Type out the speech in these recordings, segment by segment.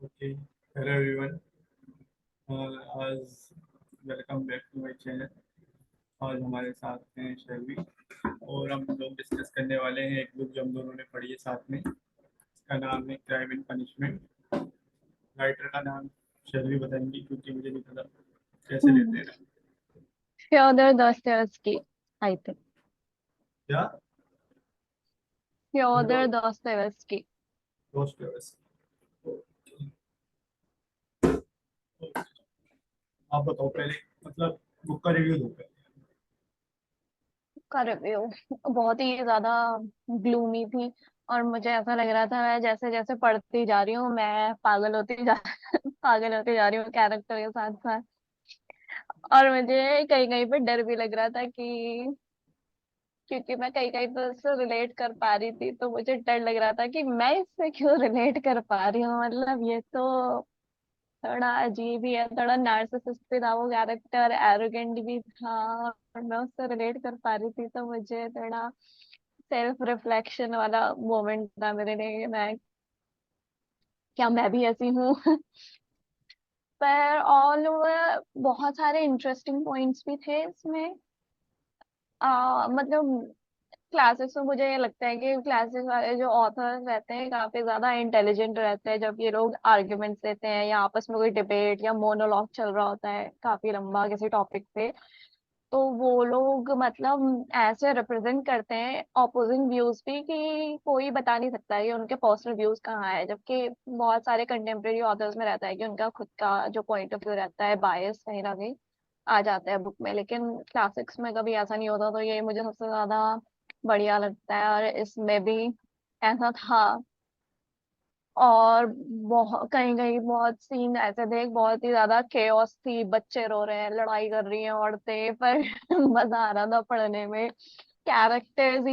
Okay, hello everyone. आज welcome back to my channel. आज हमारे साथ हैं शर्वी और हम लोग डिस्कस करने वाले हैं एक बुक जो हम दोनों ने पढ़ी है साथ में। इसका नाम है क्राइम एंड पनिशमेंट। राइटर का नाम शर्वी बताएंगी क्योंकि मुझे नहीं पता कैसे लेते हैं नाम। Fyodor Dostoevsky, I think. क्या? Fyodor Dostoevsky. दोस्त। आप बताओ पहले, मतलब बुक का रिव्यू दो पहले। का रिव्यू बहुत ही ज्यादा ग्लूमी थी। और मुझे ऐसा लग रहा था मैं जैसे जैसे पढ़ती जा रही हूँ मैं पागल होती जा पागल होती जा रही हूँ कैरेक्टर के साथ साथ। और मुझे कहीं कहीं पे डर भी लग रहा था कि क्योंकि मैं कहीं कहीं तो इससे रिलेट कर पा रही थी, तो मुझे डर लग रहा था कि मैं इससे क्यों रिलेट कर पा रही हूँ। मतलब ये तो थोड़ा अजीब ही है, थोड़ा नार्सिसिस्ट भी था वो कैरेक्टर, एरोगेंट भी था। और मैं उससे रिलेट कर पा रही थी, तो मुझे थोड़ा सेल्फ रिफ्लेक्शन वाला मोमेंट था मेरे लिए। मैं क्या मैं भी ऐसी हूँ? पर ऑल ओवर बहुत सारे इंटरेस्टिंग पॉइंट्स भी थे इसमें। मतलब क्लासेस में मुझे ये लगता है कि क्लासेस वाले जो ऑथर्स रहते हैं काफी ज्यादा इंटेलिजेंट रहते हैं जब ये लोग आर्ग्यूमेंट्स देते हैं या आपस में कोई डिबेट या मोनोलॉग चल रहा होता है काफी लंबा किसी टॉपिक पे। तो वो लोग मतलब ऐसे रिप्रेजेंट करते हैं ऑपोजिंग व्यूज भी कि कोई बता नहीं सकता है कि उनके पर्सनल व्यूज कहाँ है, जबकि बहुत सारे कंटेम्प्रेरी ऑथर्स में रहता है कि उनका खुद का जो पॉइंट ऑफ व्यू रहता है बायस कहीं ना कहीं आ जाता है बुक में। लेकिन क्लासिक्स में कभी ऐसा नहीं होता, तो ये मुझे सबसे ज्यादा बढ़िया लगता है। और इसमें भी ऐसा था। और बहुत कहीं कहीं बहुत सीन ऐसे थे, बहुत ही ज्यादा केओस थी, बच्चे रो रहे हैं, लड़ाई कर रही हैं औरतें, पर मजा आ रहा था पढ़ने में। कैरेक्टर्स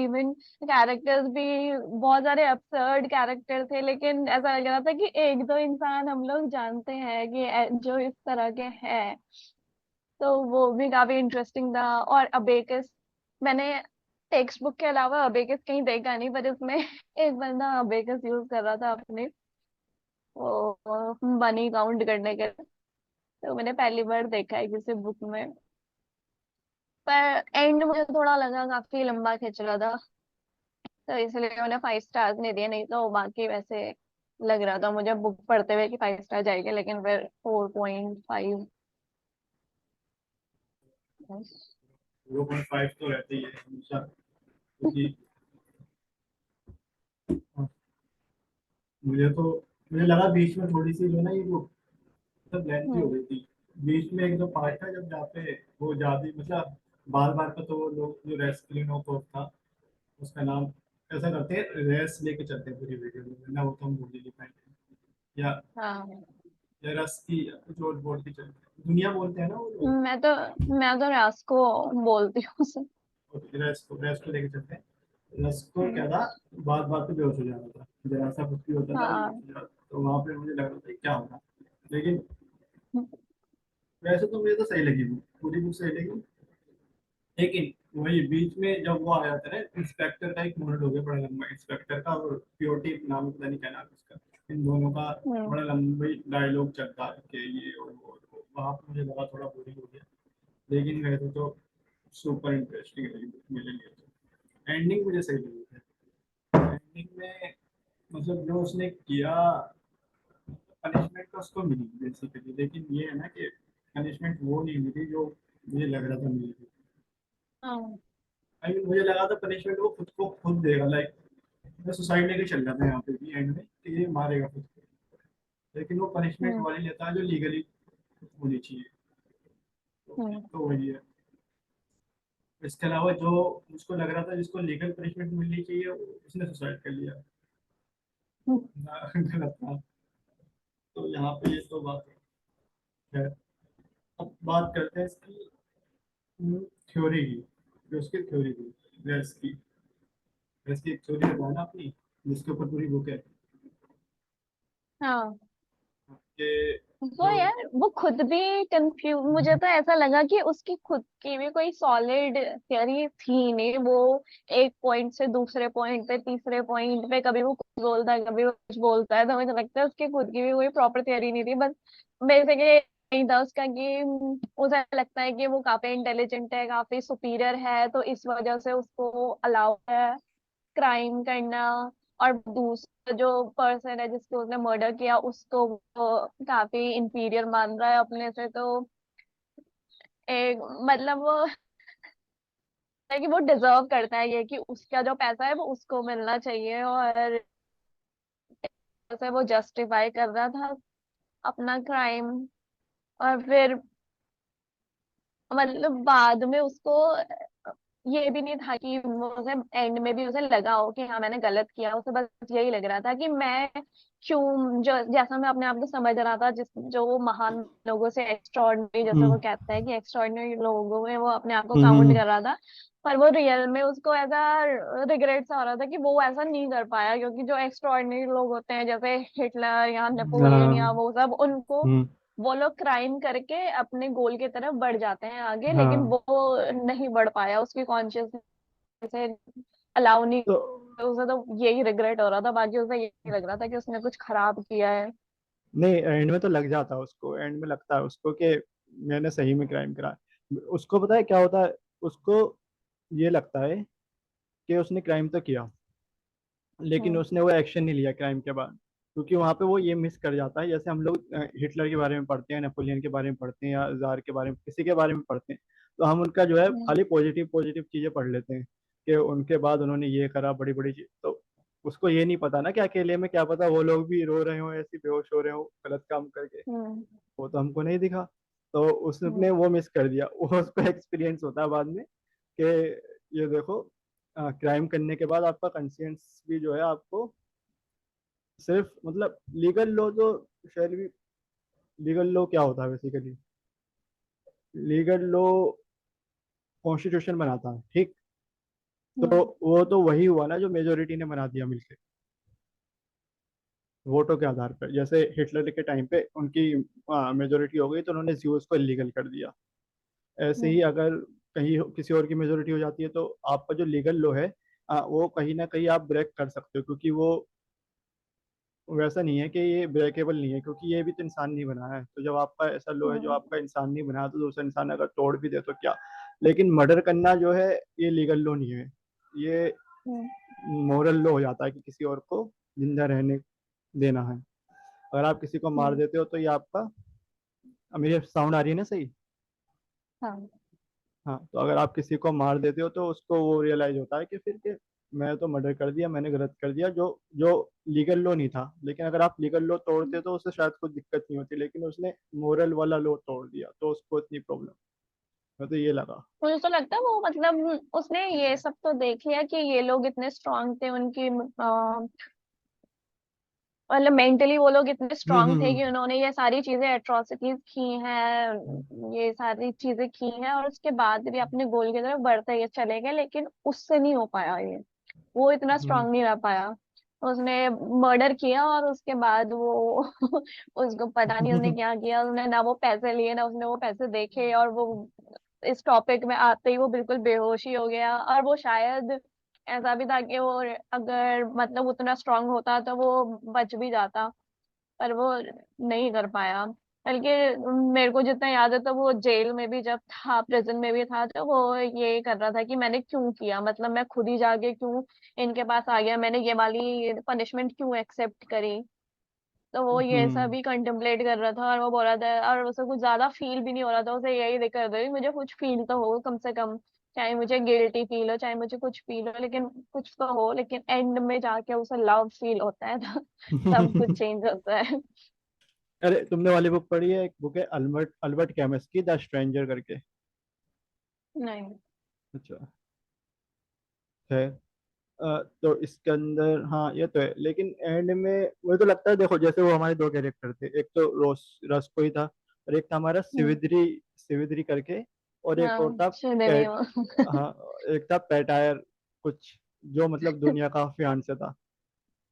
भी बहुत सारे absurd कैरेक्टर थे, लेकिन ऐसा लग रहा था कि एक दो इंसान हम लोग जानते हैं कि जो इस तरह के हैं। तो वो भी काफी इंटरेस्टिंग था। और अबेकस मैंने टेक्स्ट बुक के अलावा अबेकस कहीं देखा नहीं, पर इसमें एक बंदा अबेकस यूज कर रहा था अपने वो मनी काउंट करने के लिए। तो मैंने पहली बार देखा है किसी बुक में। पर एंड मुझे थोड़ा लगा काफी लंबा खिंच रहा था, तो इसलिए मैंने 5 स्टार्स नहीं दिए। नहीं तो बाकी वैसे लग रहा था मुझे बुक पढ़ते हुए कि 5 स्टार जाएंगे, लेकिन फिर 4.5। 0.5 तो रहते ही है हमेशा क्योंकि मुझे तो मुझे लगा बीच में थोड़ी सी जो ना ये वो मतलब लेंथी हो हम्म। गई थी। बीच में एक दो पार्ट था जब जहाँ पे वो ज्यादा मतलब बार बार का, तो वो लोग जो रेस्क्लिनो था उसका नाम ऐसा करते हैं, रेस लेके चलते हैं पूरी वीडियो में ना, वो तो हम भूल ही नहीं पाएंगे। हाँ। या रस की या कुछ और बोल के चलते हैं, दुनिया बोलते हैं ना वो लोग। मैं तो मैं तो रास को बोलती हूँ रेस को लेके चलते हैं। रस को क्या हम्म। था, बात बात पे बेहोश हो जाता था, जरा सा कुछ भी होता था वो बेहोश हाँ। हो जाता था। तो वहां पे मुझे लग रहा था क्या होगा। लेकिन वैसे तो मुझे तो सही लगी, पूरी बुक सही लगी। लेकिन वही बीच में जब वो आ जाता है ना, इंस्पेक्टर का एक मोमेंट हो गया बड़ा लंबा, इंस्पेक्टर का और प्योरिटी नाम पता नहीं क्या नाम है उसका, इन दोनों का हम्म। बड़ा लंबा डायलॉग चलता है कि ये और वो और वो। वहाँ पे मुझे लगा थोड़ा बोरिंग हो गया। लेकिन वैसे तो सुपर इंटरेस्टिंग रही book मेरे लिए। तो एंडिंग मुझे सही लगी है। एंडिंग में मतलब जो उसने किया, पनिशमेंट तो उसको मिली बेसिकली, लेकिन ये है ना कि पनिशमेंट वो नहीं मिली जो मुझे लग रहा था मिलेगी। हाँ। आई मीन मुझे लगा था पनिशमेंट वो खुद को खुद देगा, लाइक मैं सुसाइड लेके चल रहा था यहाँ पे भी एंड में कि ये मारेगा खुद को। लेकिन वो पनिशमेंट हम्म। वाली लेता है जो लीगली होनी चाहिए। हम्म। तो वही है। इसके अलावा जो मुझको लग रहा था जिसको लीगल पनिशमेंट मिलनी चाहिए उसने सुसाइड कर लिया। गलत था। तो यहाँ पे ये तो बात है। अब बात करते हैं इसकी थ्योरी की, जो उसकी थ्योरी थी रेस की। रेस की एक थ्योरी बताया ना अपनी, जिसके ऊपर पूरी बुक है। हाँ। कि वो जो यार वो खुद भी कंफ्यूज, मुझे तो ऐसा लगा कि उसकी खुद की भी कोई सॉलिड थियरी थी नहीं। वो एक पॉइंट से दूसरे पॉइंट पे, तीसरे पॉइंट पे कभी वो कुछ बोलता है, कभी वो कुछ बोलता है, तो मुझे लगता है उसकी खुद की भी कोई प्रॉपर थियरी नहीं थी। बस बेसिकली यही था उसका कि उसे लगता है कि वो काफी इंटेलिजेंट है, काफी सुपीरियर है, तो इस वजह से उसको अलाउ है क्राइम करना। और दूसरा जो पर्सन है जिसको उसने मर्डर किया, उसको वो काफी इंफीरियर मान रहा है अपने से। तो एक मतलब वो है कि वो डिजर्व करता है ये, कि उसका जो पैसा है वो उसको मिलना चाहिए। और ऐसे वो जस्टिफाई कर रहा था अपना क्राइम। और फिर मतलब बाद में उसको ये भी नहीं था कि वो उसे एंड में भी उसे लगा हो कि हाँ मैंने गलत किया। उसे बस यही लग रहा था कि मैं क्यों, जो जैसा मैं अपने आप को समझ रहा था, जिस जो वो महान लोगों से एक्स्ट्राऑर्डिनरी, जैसे वो हम्म कहता है कि एक्स्ट्राऑर्डिनरी लोगों में वो अपने आप को काउंट हम्म कर रहा था। पर वो रियल में उसको ऐसा रिग्रेट सा हो रहा था कि वो ऐसा नहीं कर पाया, क्योंकि जो एक्स्ट्राऑर्डिनरी लोग होते हैं जैसे हिटलर या नेपोलियन या हाँ वो सब, उनको हम्म वो लोग क्राइम करके अपने गोल की तरफ बढ़ जाते हैं आगे, लेकिन हाँ वो नहीं बढ़ पाया, उसकी कॉन्शियसनेस से अलाउ नहीं। तो उसे तो यही रिग्रेट हो रहा था, बाकी उसे यही लग रहा था कि उसने कुछ खराब किया है। नहीं, एंड में तो लग जाता है उसको, एंड में लगता है उसको कि मैंने सही में क्राइम करा। उसको पता है क्या होता है, उसको ये लगता है कि उसने क्राइम तो किया, लेकिन हम्म। उसने वो एक्शन नहीं लिया क्राइम के बाद। क्योंकि वहां पे वो ये मिस कर जाता है, जैसे हम लोग हिटलर के बारे में पढ़ते हैं, नेपोलियन के बारे में पढ़ते हैं, या जार के बारे में, किसी के बारे में पढ़ते हैं, तो हम उनका जो है हम्म। खाली पॉजिटिव पॉजिटिव चीजें पढ़ लेते हैं कि उनके बाद उन्होंने ये करा, बड़ी बड़ी चीज। तो उसको ये नहीं पता ना कि अकेले में क्या पता वो लोग भी रो रहे हो, ऐसे बेहोश हो रहे हो गलत काम करके। हम्म। वो तो हमको नहीं दिखा। तो उसने हम्म। वो मिस कर दिया। वो उसको एक्सपीरियंस होता है बाद में कि ये देखो, क्राइम करने के बाद आपका कंसियंस भी जो है आपको सिर्फ, मतलब लीगल लो तो शायद भी, लीगल लो क्या होता है बेसिकली, लीगल लो कॉन्स्टिट्यूशन बनाता है, ठीक। तो हम्म। वो तो वही हुआ ना जो मेजोरिटी ने बना दिया मिलके, वोटों के आधार पर। जैसे हिटलर के टाइम पे उनकी मेजोरिटी हो गई तो उन्होंने ज्यूस को इलीगल कर दिया। ऐसे ही हम्म। अगर कहीं किसी और की मेजोरिटी हो जाती है तो आपका जो लीगल लो है, वो कहीं ना कहीं आप ब्रेक कर सकते हो, क्योंकि वो वैसा नहीं है कि ये ब्रेकेबल नहीं है, क्योंकि ये भी तो इंसान नहीं बना है। तो जब आपका ऐसा लो है जो हम्म। आपका इंसान नहीं बना, तो दूसरा इंसान अगर तोड़ भी दे तो क्या। लेकिन मर्डर करना जो है, ये लीगल लो नहीं है, ये हम्म। मोरल लो हो जाता है कि किसी और को जिंदा रहने देना है। अगर आप किसी को मार हम्म। देते हो तो ये आपका, मेरी साउंड आ रही है ना सही? हाँ। हाँ, तो अगर आप किसी को मार देते हो तो उसको वो रियलाइज होता है कि फिर के मैं तो मर्डर कर दिया, मैंने गलत कर दिया, जो जो लीगल लो नहीं था। लेकिन अगर आप लीगल लो तोड़ते तो उससे शायद कोई दिक्कत नहीं होती, लेकिन उसने मोरल वाला लो तोड़ दिया तो उसको इतनी प्रॉब्लम। मैं तो ये लगा। मुझे तो लगता है वो मतलब उसने ये सब तो देख लिया कि ये लोग इतने स्ट्रांग थे, उनकी मतलब मेंटली वो लोग इतने स्ट्रांग थे हम्म। कि उन्होंने ये सारी चीजें, एट्रोसिटीज की हैं, ये सारी चीजें की हैं, और उसके बाद भी अपने गोल की तरफ बढ़ते ही चले गए, लेकिन उससे नहीं हो पाया ये। वो इतना हम्म। स्ट्रांग नहीं रह पाया। उसने मर्डर किया और उसके बाद वो उसको पता नहीं उसने क्या किया, उसने ना वो पैसे लिए ना उसने वो पैसे देखे, और वो इस टॉपिक में आते ही वो बिल्कुल बेहोश ही हो गया। और वो शायद ऐसा भी था कि वो अगर मतलब उतना स्ट्रांग होता तो वो बच भी जाता, पर वो नहीं कर पाया। बल्कि मेरे को जितना याद है तो वो जेल में भी जब था, प्रिजन में भी था, तो वो ये कर रहा था कि मैंने क्यों किया, मतलब मैं खुद ही जाके क्यों इनके पास आ गया, मैंने ये वाली पनिशमेंट क्यों एक्सेप्ट करी। तो वो ये सब हम्म। ही कंटेम्पलेट कर रहा था, और वो बोल रहा था, और उसे कुछ ज्यादा फील भी नहीं हो रहा था। उसे यही दिक्कत था कि मुझे कुछ फील तो हो कम से कम, चाहे मुझे गिल्टी फील हो, चाहे मुझे कुछ फील हो, लेकिन कुछ तो हो। लेकिन एंड में जाके उसे लव फील होता है तो सब कुछ चेंज होता है। अरे, तुमने वाली बुक पढ़ी है? एक बुक है अल्बर्ट अल्बर्ट कैमस की, द स्ट्रेंजर करके। नहीं। अच्छा है। तो इसके अंदर हाँ ये तो है, लेकिन एंड में मुझे तो लगता है, देखो जैसे वो हमारे दो कैरेक्टर थे, एक तो रोस रस्को ही था, और एक था हमारा हम्म। सिविद्री, सिविद्री करके, और एक और हाँ, था श्रीदेवी पैट। वो। हाँ, एक था पैटायर कुछ, जो मतलब दुनिया का फियांसे था,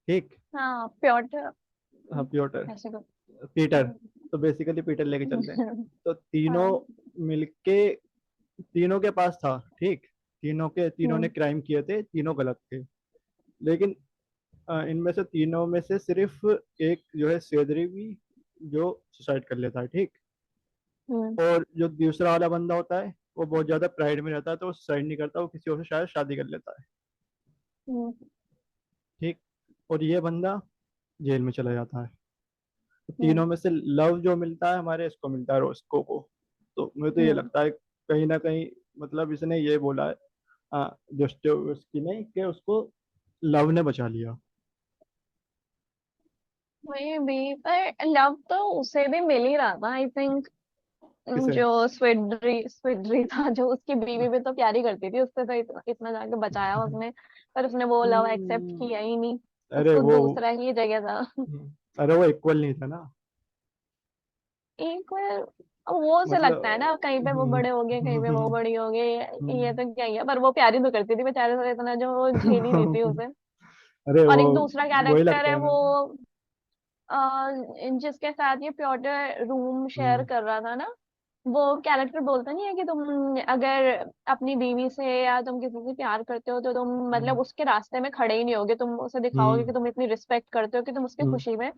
ठीक। हाँ, प्योर हाँ, प्योटर। ऐसे को। पीटर, तो बेसिकली पीटर लेके चलते हैं। तो तीनों हाँ। मिलके, तीनों के पास था, ठीक, तीनों ने हम्म। क्राइम किए थे, तीनों गलत थे। लेकिन इनमें से तीनों में से सिर्फ एक जो है सेदरी भी, जो सुसाइड कर लेता है, ठीक। हम्म। और जो दूसरा वाला बंदा होता है वो बहुत ज्यादा प्राइड में रहता है, तो वो सुसाइड नहीं करता, वो किसी और से शायद शादी कर लेता है, हम्म। ठीक। और ये बंदा जेल में चला जाता है। तो हम्म। तीनों में से लव जो मिलता है हमारे इसको मिलता है, रोस्को को। तो मुझे तो ये हम्म। लगता है कहीं ना कहीं, मतलब इसने ये बोला है, दोस्तों ने, कि उसको लव ने बचा लिया। वही भी, पर लव तो उसे भी मिल ही रहा था आई थिंक। किसे? जो स्विड्री था, जो उसकी बीवी भी तो प्यारी करती थी उससे, तो इतना जाके बचाया उसने। पर उसने वो लव एक्सेप्ट हम्म, किया ही नहीं। अरे उसको वो, दूसरा ही जगह था। अरे वो इक्वल नहीं था ना। एक बार अब वो से लगता है ना, मतलब कहीं पे वो बड़े हो गए, कहीं पे वो बड़ी हो गई। ये हम्म, तो क्या ही है, पर वो प्यारी तो करती थी बेचारे से, इतना जो वो झेल ही रही थी उसे। अरे और वो, एक दूसरा वही कैरेक्टर लगता है है वो, ना। जिसके साथ ये प्योटर रूम शेयर हम्म, कर रहा था ना, वो कैरेक्टर बोलता नहीं है कि तुम अगर अपनी बीवी से या तुम किसी से प्यार करते हो तो तुम मतलब हम्म, उसके रास्ते में खड़े ही नहीं होगे, तुम उसे दिखाओगे हम्म, कि तुम इतनी रिस्पेक्ट करते हो कि तुम उसकी हम्म, खुशी में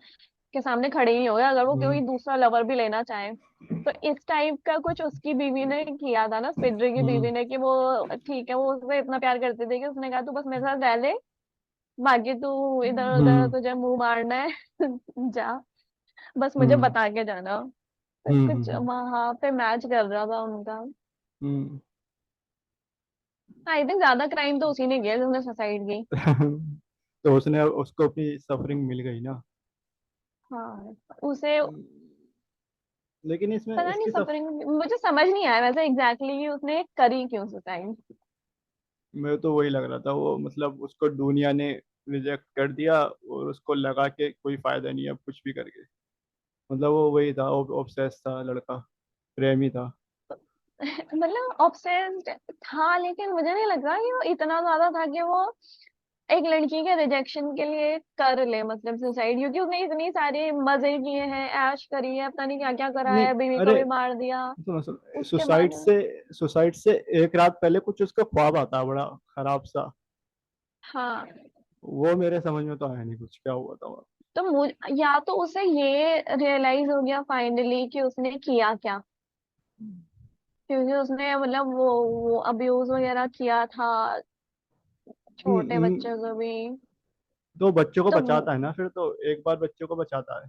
के सामने खड़े ही नहीं होगे अगर वो हम्म, कोई दूसरा लवर भी लेना चाहे। तो इस टाइप का कुछ उसकी बीवी ने किया था ना, स्पिडरी की हम्म, बीवी ने, कि वो ठीक है, वो उसे इतना प्यार करती थी कि उसने कहा तू बस मेरे साथ रह ले, बाकी तू इधर उधर हम्म, तुझे मुंह मारना है जा, बस मुझे हम्म, बता के जाना। तो हम्म, कुछ वहां पे मैच कर रहा था उनका। हम्म। आई थिंक ज्यादा क्राइम तो उसी ने किया जिसने सुसाइड की। तो उसने, उसको अपनी सफरिंग मिल गई ना। हाँ। उसे लेकिन इसमें पता नहीं, इसकी सब, सफरिंग मुझे समझ नहीं आया वैसे एग्जैक्टली कि उसने करी क्यों सुसाइड। मेरे तो वही लग रहा था, वो मतलब उसको दुनिया ने रिजेक्ट कर दिया, और उसको लगा कि कोई फायदा नहीं है अब कुछ भी करके। मतलब वो वही था, ऑब्सेस था लड़का, प्रेमी था। मतलब ऑब्सेस्ड था, लेकिन मुझे नहीं लग रहा कि वो इतना ज्यादा था कि वो एक लड़की के रिजेक्शन के लिए कर ले मतलब सुसाइड, क्योंकि उसने इतनी सारी मजे किए हैं, ऐश करी है, पता नहीं क्या क्या करा नहीं, है, बीवी को अरे भी मार दिया। सुनो सुनो, उसके बाद सुसाइड से एक रात पहले कुछ उसका ख्वाब आता है बड़ा खराब सा। हाँ, वो मेरे समझ में तो आया नहीं कुछ क्या हुआ था वहाँ। तो या तो उसे ये रियलाइज हो गया फाइनली कि उसने किया क्या, क्योंकि उसने मतलब वो अब्यूज वगैरह किया था हम्म, छोटे बच्चों को भी। तो बच्चों को तो बचाता है ना फिर, तो एक बार बच्चों को बचाता है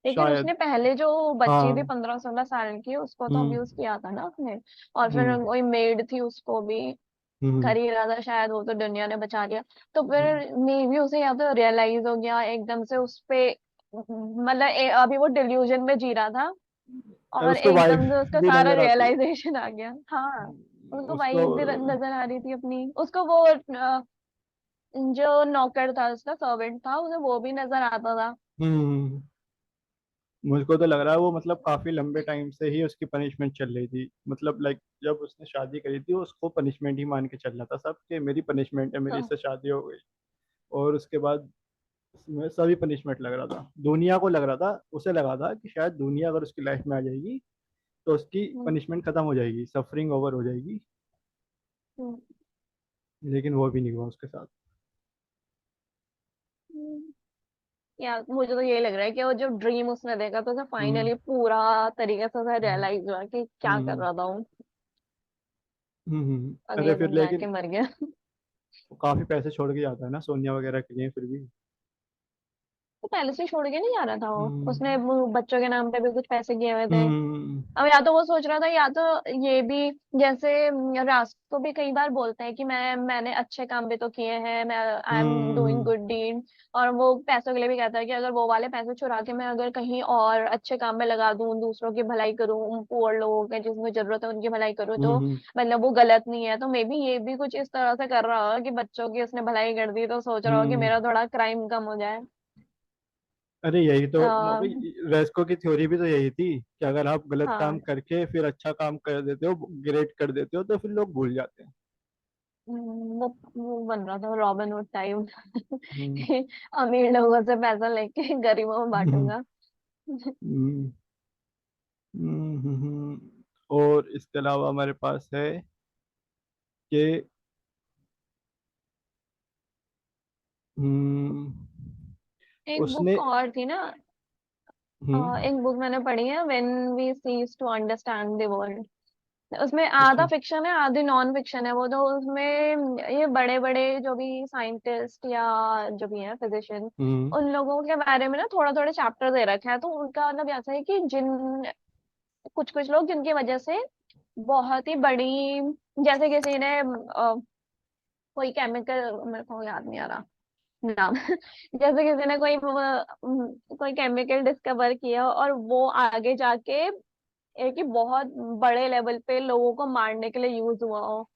लेकिन शायद। उसने पहले जो बच्ची थी हाँ। 15-16 साल की, उसको तो हम्म, अब्यूज किया था ना उसने। और फिर हम्म, वही मेड थी, उसको भी हम्म, कर ही रहा था शायद, वो तो दुनिया ने बचा लिया। तो हम्म। फिर मे भी उसे या तो रियलाइज हो गया एकदम से उस पे, मतलब अभी वो डिल्यूजन में जी रहा था अरे और उसको वाइफ एकदम से उसका भी सारा नजर आती है। रियलाइजेशन आ गया। हाँ, उसको उसको, वाइफ भी नजर आ रही थी अपनी, उसको वो जो नौकर था उसका सर्वेंट था, उसे वो भी नजर आता था। हम्म, मुझको तो लग रहा है वो मतलब काफी लंबे टाइम से ही उसकी पनिशमेंट चल रही थी, मतलब लाइक जब उसने शादी करी थी उसको पनिशमेंट ही मान के चल रहा था सब, कि मेरी पनिशमेंट है, मेरी हाँ। इससे शादी हो गई। और उसके बाद उसमें सभी पनिशमेंट लग रहा था, दुनिया को लग रहा था, उसे लगा था कि शायद दुनिया अगर उसकी लाइफ में आ जाएगी तो उसकी हम्म। पनिशमेंट खत्म हो जाएगी, सफरिंग ओवर हो जाएगी। हम्म। लेकिन वो भी नहीं हुआ उसके साथ। हम्म। यार मुझे तो यही लग रहा है कि वो जो ड्रीम उसने देखा तो उसे हम्म, फाइनली पूरा तरीके से उसे हम्म, रियलाइज हुआ कि क्या कर हम्म, रहा था वो। अरे अगले फिर दिन जाके लेकिन मर गया। वो काफी पैसे छोड़ के जाता है ना सोनिया वगैरह के लिए फिर भी। तो पहले से ही छोड़ के नहीं जा रहा था वो, हम्म, उसने वो बच्चों के नाम पे भी कुछ पैसे किए हुए थे। हम्म, अब या तो वो सोच रहा था, या तो ये भी, जैसे राज को भी कई बार बोलता है कि मैंने अच्छे काम भी तो किए हैं, मैं I am doing hmm, good deed. और वो पैसों के लिए भी कहता है कि अगर वो वाले पैसे चुरा के मैं अगर कहीं और अच्छे काम में लगा दूं, दूसरों की भलाई करूं, पुअर लोगों के जिसको जरूरत है उनकी भलाई करूं, तो हम्म। मतलब वो गलत नहीं है। तो मे बी ये भी कुछ इस तरह से कर रहा होगा कि बच्चों की उसने भलाई कर दी तो सोच रहा हो कि हम्म। मेरा थोड़ा क्राइम कम हो जाए। अरे यही तो आ, रेस्को की थ्योरी भी तो यही थी कि अगर आप गलत काम हाँ। करके फिर अच्छा काम कर देते हो, ग्रेट कर देते हो, तो फिर लोग भूल जाते हैं। वो बन रहा था रॉबिन हुड टाइप। हम्म, अमीर लोगों से पैसा लेके गरीबों में हम्म, बांटूंगा। हम्म, और इसके अलावा हमारे पास है कि हम्म, एक उसने बुक और थी ना, हम्म, एक बुक मैंने पढ़ी है, when we cease to understand the world. उसमें आधा अच्छा, फिक्शन है आधी नॉन फिक्शन है। वो तो उसमें ये बड़े बड़े जो भी साइंटिस्ट या जो भी हैं फिजिशियन, हम्म, उन लोगों के बारे में ना थोड़ा थोड़ा चैप्टर दे रखा है। तो उनका मतलब ऐसा है कि जिन कुछ कुछ लोग जिनकी वजह से बहुत ही बड़ी, जैसे किसी ने कोई केमिकल, मेरे को याद नहीं आ रहा नाम जैसे किसी ने कोई केमिकल डिस्कवर किया और वो आगे जाके एक ही बहुत बड़े लेवल पे लोगों को मारने के लिए यूज हुआ हो,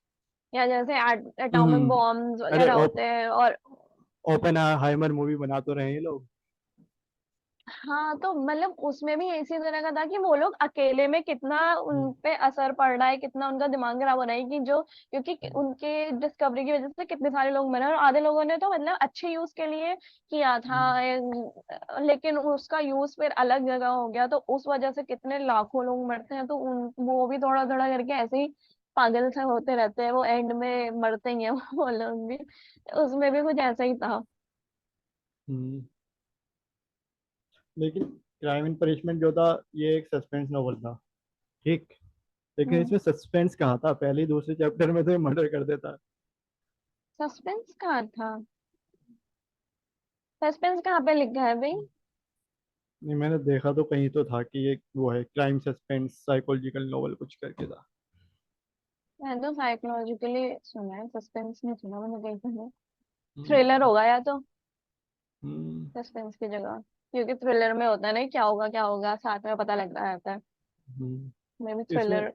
या जैसे एटॉमिक हम्म, बॉम्ब्स अरे वगैरह होते हैं। और ओपन हाइमर मूवी बना तो रहे हैं ये लोग। हाँ, तो मतलब उसमें भी इसी तरह का था कि वो लोग अकेले में कितना उन पे असर पड़ रहा है, कितना उनका दिमाग खराब हो रहा है कि जो, क्योंकि उनके डिस्कवरी की वजह से कितने सारे लोग मरे और आधे लोगों ने तो मतलब अच्छे यूज के लिए किया था, लेकिन उसका यूज फिर अलग जगह हो गया तो उस वजह से कितने लाखों लोग मरते हैं। तो वो भी थोड़ा थोड़ा करके ऐसे ही पागल से होते रहते हैं, वो एंड में मरते ही हैं वो लोग भी। उसमें भी कुछ ऐसा ही था। हम्म, लेकिन क्राइम एंड पनिशमेंट जो था ये एक सस्पेंस नॉवल था, ठीक। लेकिन इसमें सस्पेंस कहाँ था, पहले ही दूसरे चैप्टर में तो ये मर्डर कर देता। सस्पेंस कहाँ था? सस्पेंस कहाँ पे लिखा है भाई? नहीं, मैंने देखा तो कहीं तो था कि ये वो है क्राइम सस्पेंस साइकोलॉजिकल नॉवल कुछ करके था। मैंने तो साइकोलॉजिकली सुना है, सस्पेंस नहीं सुना मैंने कहीं पे। थ्रिलर हम्म, होगा या तो, हम्म, सस्पेंस की जगह। क्योंकि थ्रिलर में होता है ना क्या होगा साथ में पता लग रहा रहता है। हम्म। मे भी इसमें थ्रिलर।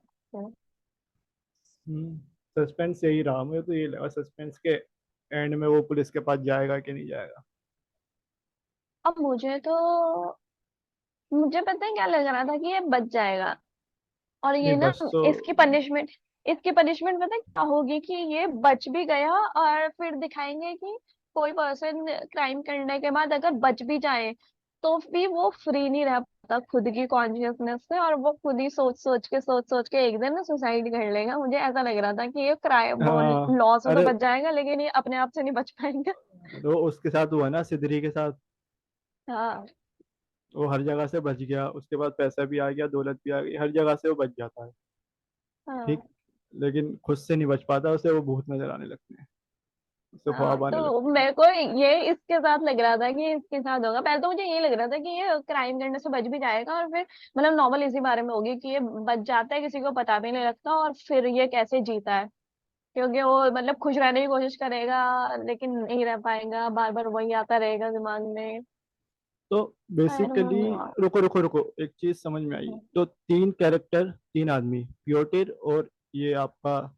सस्पेंस यही रहा, मुझे तो ये लगा सस्पेंस के एंड में वो पुलिस के पास जाएगा कि नहीं जाएगा। अब मुझे पता है क्या लग रहा था कि ये बच जाएगा, और नहीं, ये ना बस तो इसकी पनिशमेंट इसकी पनिशमेंट पता है क्या होगी कि ये बच भी गया, और फिर दिखाएंगे कि कोई पर्सन क्राइम करने के बाद अगर बच भी जाए तो भी वो फ्री नहीं रह पाता खुद की कॉन्शियसनेस से, और वो खुद ही सोच सोच के एक दिन ना सुसाइड कर लेगा। मुझे ऐसा लग रहा था कि ये क्राइम हाँ, लॉ से तो अरे बच जाएगा लेकिन ये अपने आप से नहीं बच पाएंगे। तो उसके साथ हुआ ना सिद्धरी के साथ, हाँ। वो हर जगह से बच गया, उसके बाद पैसा भी आ गया, दौलत भी आ गई, हर जगह से वो बच जाता है, ठीक। हाँ। लेकिन खुद से नहीं बच पाता, उसे वो भूत नजर आने लगते हैं, उसे हाँ, ख्वाब आने तो लगते हैं। मेरे को ये इसके साथ लग रहा था कि इसके साथ होगा। पहले तो मुझे ये लग रहा था कि ये क्राइम करने से बच भी जाएगा, और फिर मतलब नॉवल इसी बारे में होगी कि ये बच जाता है, किसी को पता भी नहीं लगता, और फिर ये कैसे जीता है। क्योंकि वो मतलब खुश रहने की कोशिश करेगा लेकिन नहीं रह पाएगा, बार बार वही आता रहेगा दिमाग में। तो आई डोंट बेसिकली, नो। रुको रुको रुको, एक चीज समझ में आई। तो तीन कैरेक्टर, तीन आदमी, प्योटिर और ये आपका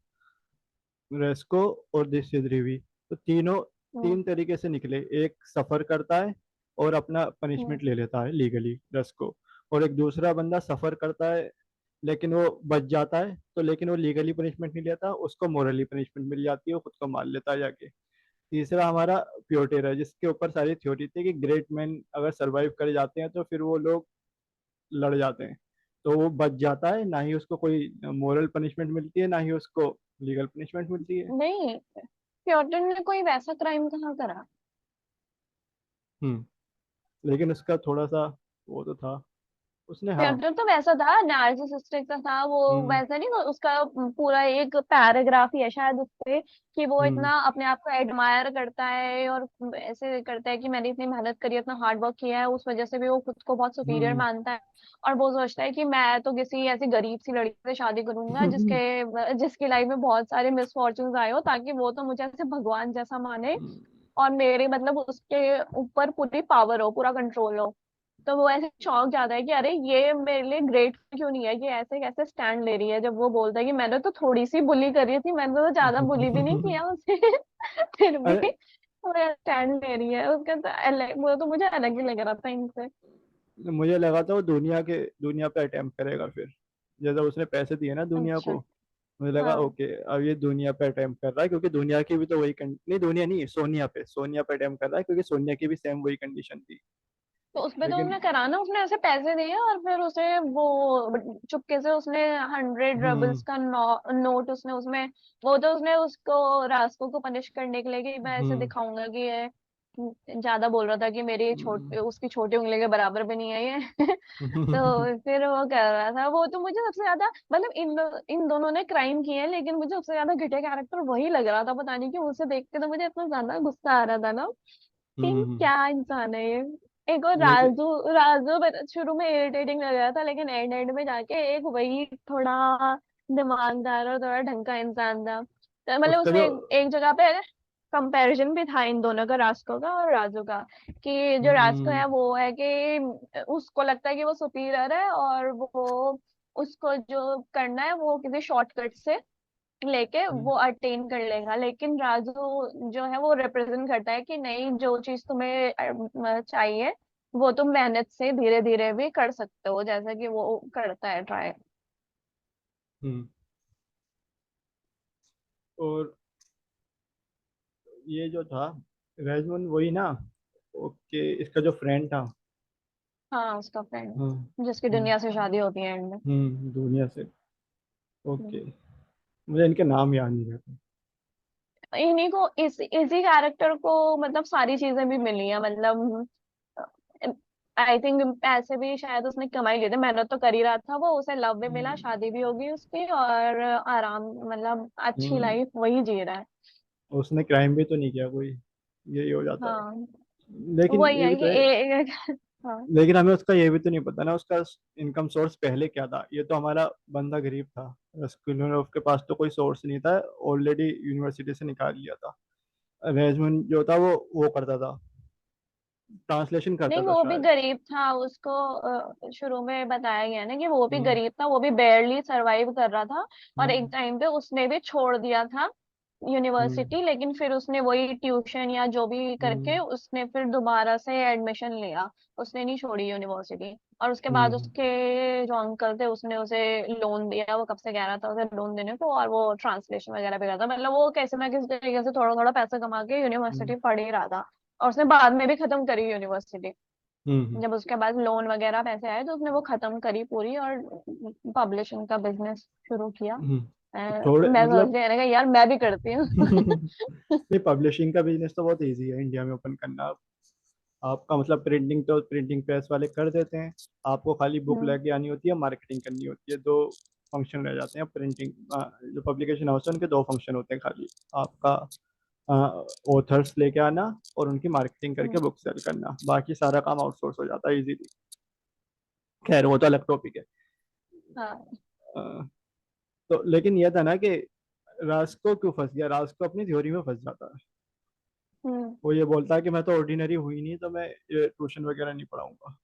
रेस्को और दिसिद्रीवी, तो तीनों तीन तरीके से निकले। एक सफर करता है और अपना पनिशमेंट ले लेता है लीगली, रेस्को। और एक दूसरा बंदा सफर करता है लेकिन वो बच जाता है, तो लेकिन वो लीगली पनिशमेंट नहीं लेता, उसको मोरली पनिशमेंट मिल जाती है, वो खुद को मार लेता है जाके। तीसरा हमारा प्योटेर है, जिसके ऊपर सारी थ्योरी थी कि ग्रेट मैन अगर सरवाइव कर जाते हैं तो फिर वो लोग लड़ जाते हैं। तो वो बच जाता है, ना ही उसको कोई मोरल पनिशमेंट मिलती है ना ही उसको लीगल पनिशमेंट मिलती है। नहीं, प्योटन ने कोई वैसा क्राइम कहाँ करा? हम्म, लेकिन उसका थोड़ा सा वो तो था, उसने, हाँ। प्योटर तो वैसा था, नार्सिसिस्टिक सा था वो। हम्म, वैसा नहीं, उसका पूरा एक पैराग्राफ ही है शायद उसपे कि वो हम्म, इतना अपने आप को एडमायर करता है और ऐसे करता है कि मैंने इतनी मेहनत करी है, इतना हार्ड वर्क किया है, उस वजह से भी वो खुद को बहुत सुपीरियर हम्म, मानता है। और वो सोचता है कि मैं तो किसी ऐसी गरीब सी लड़की से शादी करूंगा जिसके जिसकी लाइफ में बहुत सारे मिसफॉर्चून्स आए हो, ताकि वो तो मुझे ऐसे भगवान जैसा माने, और मेरे मतलब उसके ऊपर पूरी पावर हो, पूरा कंट्रोल हो। तो वो ऐसे चौंक जाता है कि अरे ये मेरे लिए ग्रेट क्यों नहीं है, ये ऐसे कैसे स्टैंड ले रही है, जब वो बोलता है कि मैंने तो थोड़ी सी बुली करी थी, मैंने तो ज्यादा बुली भी नहीं किया उसे फिर भी अरे वो स्टैंड ले रही है। उसका तो अलग, वो तो मुझे अलग ही लग रहा था इनसे। मुझे लगा था वो दुनिया पे अटेम्प्ट करेगा फिर, जैसा उसने पैसे दिए ना दुनिया अच्छा। को। मुझे लगा हाँ। ओके, अब ये दुनिया पे अटेम्प्ट कर रहा है, क्योंकि दुनिया की भी तो वही नहीं, दुनिया नहीं, सोनिया पे अटेम्प्ट कर रहा है, क्योंकि सोनिया की भी सेम वही कंडीशन थी। तो उसपे तो लेकिन उसने करा ना, उसने ऐसे पैसे दिए और फिर उसे वो चुपके से उसने 100 रबल्स का नोट उसने उसमें, वो तो उसने उसको रास्को को पनिश करने के लिए कि मैं ऐसे हम्म दिखाऊंगा कि ये ज्यादा बोल रहा था कि मेरी उसकी छोटी उंगली के बराबर भी नहीं है ये। तो फिर वो कर रहा था, वो तो मुझे सबसे ज्यादा मतलब इन दोनों ने क्राइम किए हैं, लेकिन मुझे सबसे ज्यादा घटिया कैरेक्टर वही लग रहा था, पता नहीं क्यों। उसे देख के तो मुझे इतना ज्यादा गुस्सा आ रहा था ना कि हम्म, क्या इंसान है ये। एक और लेकिन राजू, राजू शुरू में इरिटेटिंग लग रहा था, लेकिन एंड एंड में जाके एक वही थोड़ा दिमागदार और थोड़ा ढंग का इंसान था। तो मतलब उसका उसमें जो एक जगह पे कंपैरिजन भी था इन दोनों का, रास्को का और राजू का, कि जो रास्को हम्म है वो है कि उसको लगता है कि वो सुपीरियर है और वो उसको जो करना है वो किसी शॉर्टकट से लेके हम्म वो अटेन कर लेगा, लेकिन राजू जो है वो रिप्रेजेंट करता है कि नहीं, जो चीज तुम्हें चाहिए वो तुम मेहनत से धीरे धीरे भी कर सकते हो, जैसा कि वो करता है ट्राई। हम्म। और ये जो था रेजवन वही ना, ओके, इसका जो फ्रेंड था। हाँ, उसका फ्रेंड हाँ। जिसकी हम्म दुनिया से शादी होती है एंड में। दुनिया से। हम्म। ओके, मुझे इनके नाम याद नहीं रहते। इन्हीं को इसी कैरेक्टर को मतलब सारी चीजें भी मिली है, मतलब आई थिंक पैसे भी शायद उसने कमाई लिए थे, मेहनत तो कर ही रहा था वो, उसे लव भी मिला, हम्म शादी भी होगी उसकी और आराम मतलब अच्छी हम्म, लाइफ वही जी रहा है। उसने क्राइम भी तो नहीं किया कोई, यही हो जाता है। हाँ, लेकिन वही ये है भी कि तो है, हाँ। लेकिन हमें उसका ये भी तो नहीं पता ना, उसका इनकम सोर्स पहले क्या था। ये तो हमारा बंदा गरीब था, रस्कुलिनोव के पास तो कोई सोर्स नहीं था, ऑलरेडी यूनिवर्सिटी से निकाल लिया था। रेजमन जो था वो करता था, ट्रांसलेशन करता नहीं, था वो भी शायद। गरीब था, उसको शुरू में बताया गया ना कि वो भी हम्म गरीब था, वो भी बेयरली सरवाइव कर रहा था। और एक हम्म टाइम पे उसने भी छोड़ दिया था हम्म यूनिवर्सिटी, लेकिन फिर उसने वही ट्यूशन या जो भी करके हम्म उसने फिर दोबारा से एडमिशन लिया, उसने नहीं छोड़ी यूनिवर्सिटी। और उसके बाद हम्म उसके जो अंकल थे उसने उसे लोन दिया, वो कब से कह रहा था उसे लोन देने को, और वो ट्रांसलेशन वगैरह भी करता, मतलब वो कैसे ना किसी तरीके से थोड़ा थोड़ा पैसा कमा के हम्म यूनिवर्सिटी पढ़ ही रहा था। और उसने बाद में भी खत्म करी यूनिवर्सिटी, हम्म जब उसके बाद लोन वगैरह पैसे आए तो उसने वो खत्म करी पूरी और पब्लिशिंग का बिजनेस शुरू किया। थोड़े मैं सोच मतलब रही मैंने कहा यार मैं भी करती हूँ। नहीं, पब्लिशिंग का बिजनेस तो बहुत इजी है इंडिया में ओपन करना। आपका मतलब प्रिंटिंग तो प्रिंटिंग प्रेस वाले कर देते हैं, आपको खाली बुक हम्म, लेके आनी होती है, मार्केटिंग करनी होती है, दो फंक्शन रह जाते हैं। प्रिंटिंग जो पब्लिकेशन हाउस है उनके दो फंक्शन होते हैं खाली, आपका ऑथर्स लेके आना और उनकी मार्केटिंग हम्म, करके बुक सेल करना, बाकी सारा काम आउटसोर्स हो जाता है इजीली। खैर वो तो अलग टॉपिक है। हाँ। अ, तो लेकिन ये था ना कि रास्को क्यों फंस गया, रास्को अपनी थ्योरी में फंस जाता है। हम्म। वो ये बोलता है कि मैं तो ऑर्डिनरी हुई नहीं, तो मैं ये ट्यूशन वगैरह नहीं पढ़ाऊंगा।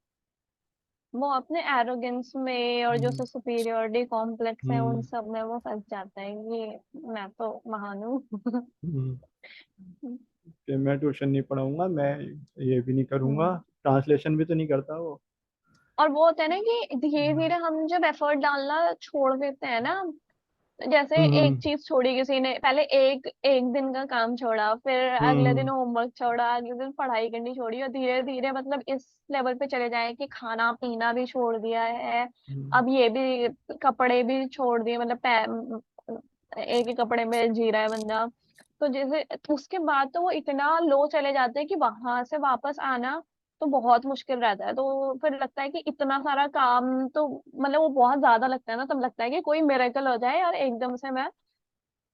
वो अपने एरोगेंस में और जो हम्म सुपीरियोरिटी कॉम्प्लेक्स है उन हम्म सब में वो फंस जाता है कि मैं तो महान हूँ। हम्म, कि मैं ट्यूशन नहीं पढ़ाऊंगा, मैं ये भी नहीं करूंगा, हम्म। ट्रांसलेशन भी तो नहीं करता वो। और वो होता है ना कि धीरे हम्म धीरे हम जब एफर्ट डालना छोड़ देते हैं ना, जैसे एक हम्म चीज छोड़ी किसी ने, पहले एक एक दिन का काम छोड़ा, फिर अगले दिन हम्म होमवर्क छोड़ा, अगले दिन पढ़ाई करनी छोड़ी, और धीरे धीरे मतलब इस लेवल पे चले जाए कि खाना पीना भी छोड़ दिया है, हम्म अब ये भी कपड़े भी छोड़ दिए, मतलब एक ही कपड़े में जी रहा है बंदा। तो जैसे उसके बाद तो वो इतना लो चले जाते हैं कि वहां से वापस आना तो बहुत मुश्किल रहता है, तो फिर लगता है कि इतना सारा काम तो मतलब वो बहुत ज्यादा लगता है ना, तब लगता है कि कोई मिरेकल हो जाए और एकदम से मैं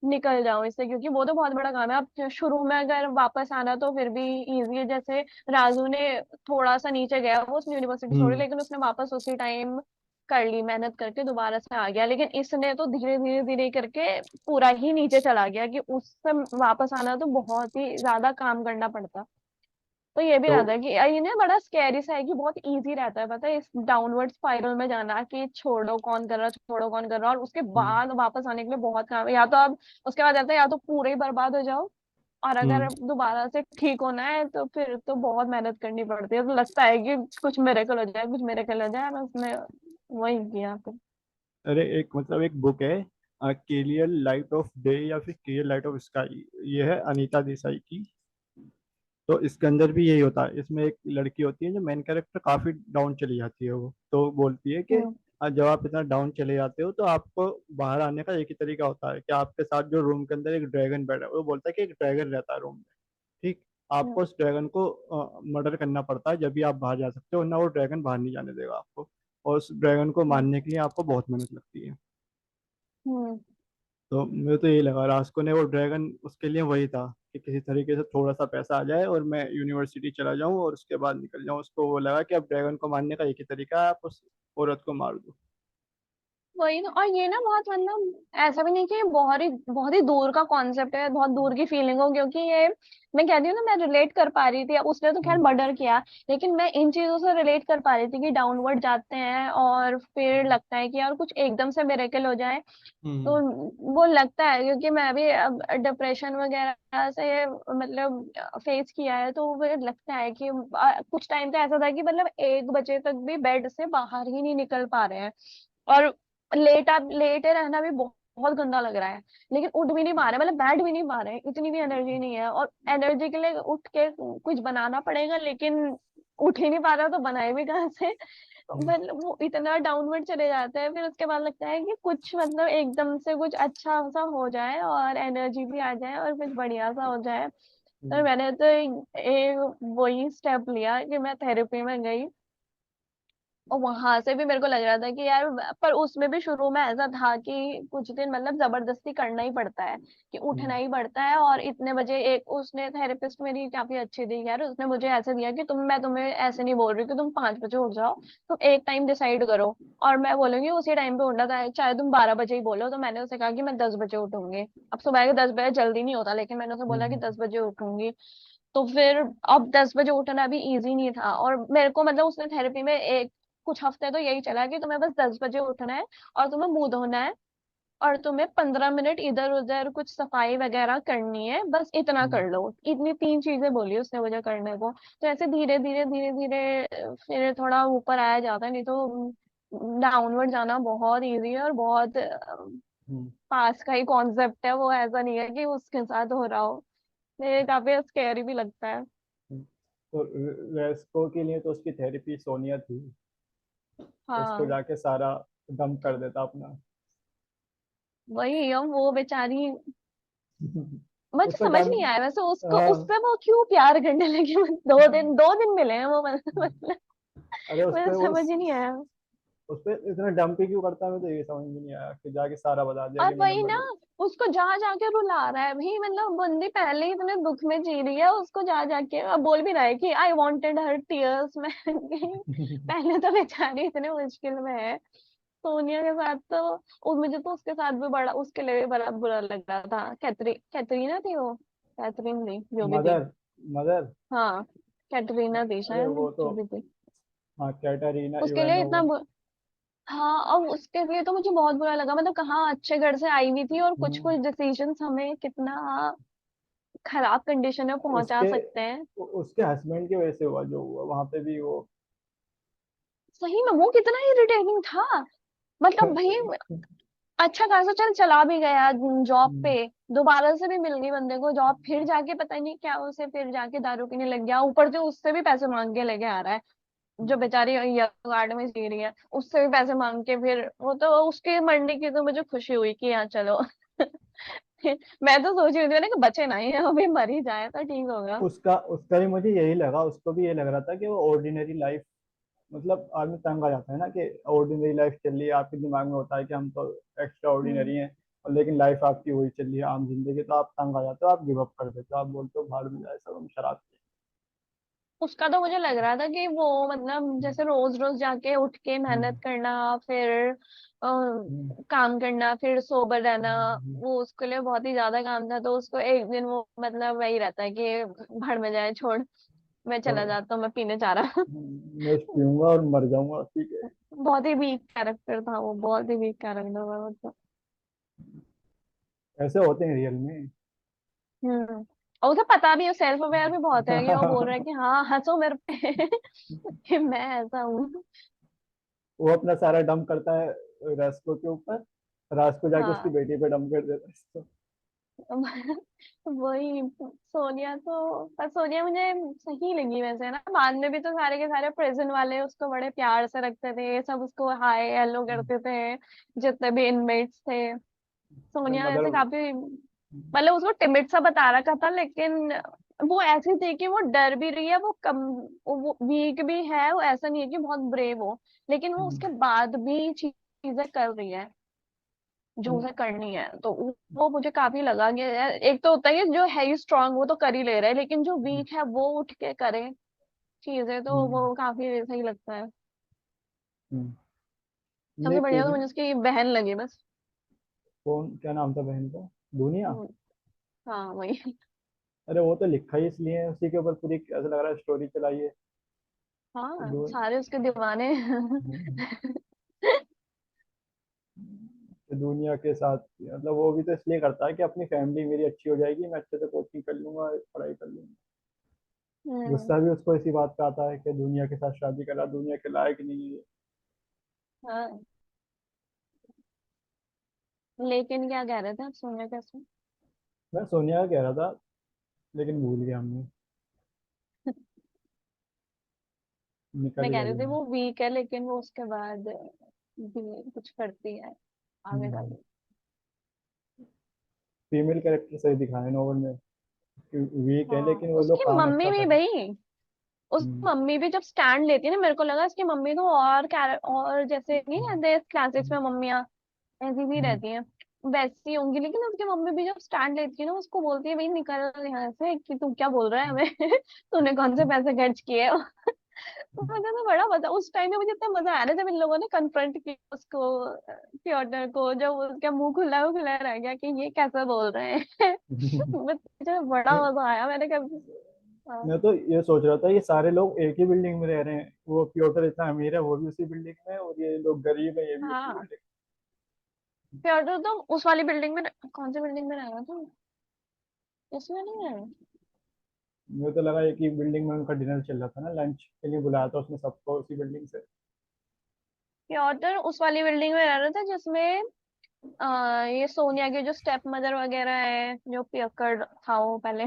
निकल जाऊं इससे, क्योंकि वो तो बहुत बड़ा काम है। अब शुरू में अगर वापस आना तो फिर भी इजी है, जैसे राजू ने थोड़ा सा नीचे गया, वो उसने यूनिवर्सिटी छोड़ी हम्म, लेकिन उसने वापस उसी टाइम कर ली, मेहनत करके दोबारा से आ गया, लेकिन इसने तो धीरे धीरे धीरे करके पूरा ही नीचे चला गया कि उससे वापस आना तो बहुत ही ज्यादा काम करना पड़ता। तो ये भी तो रहता है कि ये ना बड़ा स्कैरी सा है कि बहुत इजी रहता है पता है इस डाउनवर्ड स्पाइरल में जाना, कि छोड़ो कौन कर रहा, छोड़ो कौन कर रहा, और उसके हम्म बाद वापस आने के लिए बहुत काम है, या तो आप उसके बाद जाते हैं या तो पूरे ही बर्बाद हो जाओ, और अगर हम्म दोबारा से ठीक होना है तो फिर तो बहुत मेहनत करनी पड़ती है, तो लगता है कि कुछ मिरेकल हो जाए, कुछ मिरेकल हो जाए, मैं उसने वही किया फिर। अरे एक मतलब एक बुक है, क्लियर लाइट ऑफ डे या फिर क्लियर लाइट ऑफ स्काई, ये है अनीता देसाई की। तो इसके अंदर भी यही होता है। इसमें एक लड़की होती है जो मेन कैरेक्टर, काफी डाउन चली जाती है वो, तो बोलती है कि हम्म। जब आप इतना डाउन चले जाते हो तो आपको बाहर आने का एक ही तरीका होता है कि आपके साथ जो रूम के अंदर एक ड्रैगन बैठा है, वो बोलता है कि एक ड्रैगन रहता है रूम में, ठीक, आपको हम्म। उस ड्रैगन को मर्डर करना पड़ता है जब भी आप बाहर जा सकते हो, वरना वो ड्रैगन बाहर नहीं जाने देगा आपको। और उस ड्रैगन को हम्म। मारने के लिए आपको बहुत मेहनत लगती है। हम्म। तो मुझे तो यही लगा रास्को ने वो ड्रैगन उसके लिए वही था कि किसी तरीके से थोड़ा सा पैसा आ जाए और मैं यूनिवर्सिटी चला जाऊं और उसके बाद निकल जाऊं। उसको वो लगा कि अब ड्रैगन को मारने का एक ही तरीका है, आप उस औरत को मार दो। वही ना। और ये ना बहुत मतलब ऐसा भी नहीं कि ये बहुत ही दूर का कॉन्सेप्ट है, बहुत दूर की फीलिंग हो, क्योंकि ये मैं कहती हूँ ना, मैं रिलेट कर पा रही थी। अब उसने तो खैर हम्म। मर्डर किया, लेकिन मैं इन चीजों से रिलेट कर पा रही थी कि डाउनवर्ड जाते हैं और फिर लगता है कि यार कुछ एकदम से मिरेकल हो जाए। तो हम्म। वो लगता है, क्योंकि मैं भी अब डिप्रेशन वगैरह से मतलब फेस किया है, तो वो लगता है कि कुछ टाइम तो ऐसा था कि मतलब 1 बजे तक भी बेड से बाहर ही नहीं निकल पा रहे हैं। और लेटे रहना भी बहुत गंदा लग रहा है, लेकिन उठ भी नहीं पा रहे, मतलब बैठ भी नहीं पा रहे, इतनी भी एनर्जी नहीं है। और एनर्जी के लिए उठ के कुछ बनाना पड़ेगा, लेकिन उठ ही नहीं पा रहा तो बनाए भी कहाँ से। हम्म। मतलब वो इतना डाउनवर्ड चले जाता है, फिर उसके बाद लगता है कि कुछ मतलब एकदम से कुछ अच्छा सा हो जाए और एनर्जी भी आ जाए और कुछ बढ़िया सा हो जाए। तो हम्म। मैंने तो एक वही स्टेप लिया कि मैं थेरेपी में गई। और वहां से भी मेरे को लग रहा था कि यार, पर उसमें भी शुरू में ऐसा था कि कुछ दिन मतलब जबरदस्ती करना ही पड़ता है, कि उठना हम्म। ही पड़ता है। और इतने बजे एक उसने थेरेपिस्ट मेरी काफी अच्छी थी यार, उसने मुझे ऐसे दिया कि मैं तुम्हें ऐसे नहीं बोल रही कि तुम 5 बजे उठ जाओ, तुम एक टाइम डिसाइड करो और मैं बोलूंगी उसी टाइम पे उठना था, चाहे तुम 12 बजे ही बोलो। तो मैंने उसे कहा कि मैं 10 बजे उठूंगी। अब सुबह के 10 बजे जल्दी नहीं होता, लेकिन मैंने उसे बोला कि हम्म। 10 बजे उठूंगी। तो फिर अब 10 बजे उठना भी इजी नहीं था, और मेरे को मतलब उसने थेरेपी में एक कुछ हफ्ते तो यही चला कि तुम्हें बस 10 बजे उठना है और तुम्हें मुंह धोना है और तुम्हें 15 मिनट इधर उधर कुछ सफाई वगैरह करनी है, बस इतना हम्म। कर लो। इतनी 3 चीजें बोली उसने मुझे करने को। तो ऐसे धीरे धीरे धीरे धीरे फिर थोड़ा ऊपर आया जाता है, नहीं तो डाउनवर्ड जाना बहुत इजी है और बहुत हम्म। पास का ही कॉन्सेप्ट है वो, ऐसा नहीं है कि उसके साथ हो रहा हो। मेरे काफी स्कैरी भी लगता है। हम्म। तो रेस्को के लिए तो उसकी थेरेपी सोनिया थी, उसको हाँ, जाके सारा डंप कर देता अपना। वही हम वो बेचारी, मुझे उसको समझ नहीं डंप। आया वैसे उसको हाँ। उससे वो क्यों प्यार करने लगी। 2 दिन मिले हैं वो, मतलब अरे मुझे उसपे वो समझ ही नहीं आया। उसपे इतना डंप ही क्यों करता है, मैं तो ये समझ में नहीं आया कि जाके सारा बता दिया और कि मैंने वही ना, मर्डर। उसको जा जाके रुला रहा है भाई, मतलब बंदी पहले ही इतने दुख में जी रही है, उसको जा जाके अब बोल भी रहा है कि आई वॉन्टेड हर टीयर्स में। पहले तो बेचारी इतने मुश्किल में है। सोनिया के साथ तो मुझे तो उसके साथ भी बड़ा, उसके लिए भी बड़ा बुरा लग रहा था। कैटरीना थी वो, कैथरीन थी जो भी थी। मदर। मदर। हाँ, कैटरीना थी अरे शायद, वो तो, जो भी थी। हाँ, कैटरीना उसके लिए इवानोवा। इतना हाँ, और उसके लिए तो मुझे बहुत बुरा लगा, मतलब कहाँ अच्छे घर से आई हुई थी और कुछ हम्म। कुछ डिसीजंस हमें कितना खराब कंडीशन में पहुंचा उसके सकते हैं। उसके हस्बैंड की वजह से हुआ जो हुआ वहां पे भी वो। सही में वो कितना इरिटेटिंग था, मतलब भाई अच्छा खासा चल चला भी गया जॉब पे, हम्म। दोबारा से भी मिल गई बंदे को जॉब, फिर जाके पता नहीं क्या उसे फिर जाके दारू पीने लग गया, ऊपर से उससे भी पैसे मांग के लेके आ रहा है। जो बेचारी गार्ड में जी रही है उससे भी पैसे मांग के, फिर वो तो उसके मरने की तो मुझे खुशी हुई कि हाँ चलो। मैं तो सोच रही थी ना कि बचे ना ही, अभी मर ही जाए तो ठीक होगा। उसका उसका भी मुझे यही लगा, उसको भी ये लग रहा था कि वो ऑर्डिनरी लाइफ, मतलब आदमी तंग आ जाता है ना कि ऑर्डिनरी लाइफ चल रही है, आपके दिमाग में होता है कि हम तो एक्स्ट्रा हम्म। ऑर्डिनरी हैं, और लेकिन लाइफ आपकी वही चल रही है आम जिंदगी, तो आप तंग आ जाते हो, आप गिव अप कर देते हो, आप बोलते हो भाड़ में जाए सब, हम शराब उसका तो मुझे लग रहा था कि वो मतलब पिए। जैसे रोज रोज जाके उठ के मेहनत हम्म। करना, फिर हम्म। काम करना, फिर सोबर रहना, हम्म। वो उसके लिए बहुत ही ज्यादा काम था। तो उसको एक दिन वो मतलब वही रहता है कि भड़ में जाए छोड़, मैं चला तो जाता हूँ, मैं पीने जा रहा। मैं पीऊंगा और मर जाऊंगा, ठीक है। बहुत ही वीक कैरेक्टर था वो, बहुत ही वीक कैरेक्टर था मतलब। ऐसे होते हैं रियल में। हम्म। और उसे पता भी है, सेल्फ अवेयर भी बहुत है, कि वो बोल रहा है कि हाँ हंसो मेरे पे कि मैं ऐसा हूँ। वो अपना सारा डंप करता है रास्को के ऊपर, रास्को जाके उसकी हाँ, बेटी पे डंप कर देता है इसको। वही सोनिया तो, पर सोनिया मुझे सही लगी वैसे ना। बाद में भी तो सारे के सारे प्रेजेंट वाले उसको बड़े प्यार से रखते थे, सब उसको हाय हेलो करते थे, जितने भी इनमेट्स थे। सोनिया वैसे मगर काफी, मतलब उसको टिमिड सा बता रखा था, लेकिन वो ऐसी थी कि वो डर भी रही है, वो कम, वो वीक भी है, वो ऐसा नहीं है कि बहुत ब्रेव हो, लेकिन वो उसके बाद भी चीजें कर रही है जो उसे करनी है। तो वो मुझे काफी लगा कि यार, एक तो होता है कि जो है ही स्ट्रांग वो तो कर ही ले रहा है, लेकिन जो वीक है वो उठ के करे चीजें, तो वो काफी सही लगता है। सबसे बढ़िया तो लेकिन मुझे उसकी बहन लगी बस। कौन, क्या नाम था बहन का? दुनिया। हम्म, हाँ वही। अरे वो तो लिखा ही इसलिए है, उसी के ऊपर पूरी ऐसा लग रहा है स्टोरी चलाई है। तो हाँ दो, सारे उसके दीवाने। तो दुनिया के साथ मतलब वो भी तो इसलिए करता है कि अपनी फैमिली मेरी अच्छी हो जाएगी, मैं अच्छे से कोचिंग कर लूंगा, पढ़ाई कर लूंगा। हम्म, गुस्सा भी उसको इसी बात का आता है कि दुनिया के साथ शादी करा, दुनिया के लायक नहीं है। हाँ। लेकिन क्या कह रहे थे आप, सोने कैसे? मैं सोनिया का कह रहा था, लेकिन भूल गया हमने, निकल मैं कह गया रही थी दिमाग। वो वीक है, लेकिन वो उसके बाद भी कुछ करती है आगे हम्म, जाके। फीमेल कैरेक्टर सही दिखाया है नोवेल में, वीक है हाँ लेकिन वो लोग उसकी काम मम्मी अच्छा भी कर। भाई, उस हम्म, मम्मी भी जब स्टैंड लेती है ना, मेरे को लगा इसकी मम्मी तो और और जैसे नहीं हम्म, रहते क्लासिक्स में मम्मियाँ ऐसी भी हम्म, रहती हैं, वैसी होंगी। लेकिन उसकी मम्मी भी जब स्टैंड लेती है ना, उसको बोलती है भाई निकल यहाँ से, कि तू क्या बोल रहा है हमें। तूने कौन से पैसे खर्च किए। तो मुझे तो बड़ा मजा उस टाइम में, मुझे इतना मजा आया ना जब इन लोगों ने कन्फ्रंट किया उसको, थिएटर को, जब उसका मुंह खुला खुला रह गया कि ये कैसे बोल रहे हैं। मुझे बड़ा नहीं, मजा आया, मैंने कभी। हाँ मैं तो ये सोच रहा था ये सारे लोग एक ही बिल्डिंग में रह रहे हैं, वो प्योटर इतना अमीर है वो भी उसी बिल्डिंग में है, और ये लोग गरीब है ये भी उसी हाँ, बिल्डिंग थिएटर तो उस वाली बिल्डिंग में, कौन सी बिल्डिंग में रह रहा था, इसमें नहीं रह रहा। में। मुझे तो लगा एक ही बिल्डिंग में उनका डिनर चल रहा था ना, लंच के लिए बुलाया था उसने सबको उसी बिल्डिंग से। थिएटर उस वाली बिल्डिंग में रह रहा था जिसमें ये सोनिया के जो स्टेप मदर वगैरह है, जो पियक्कड़ था वो पहले,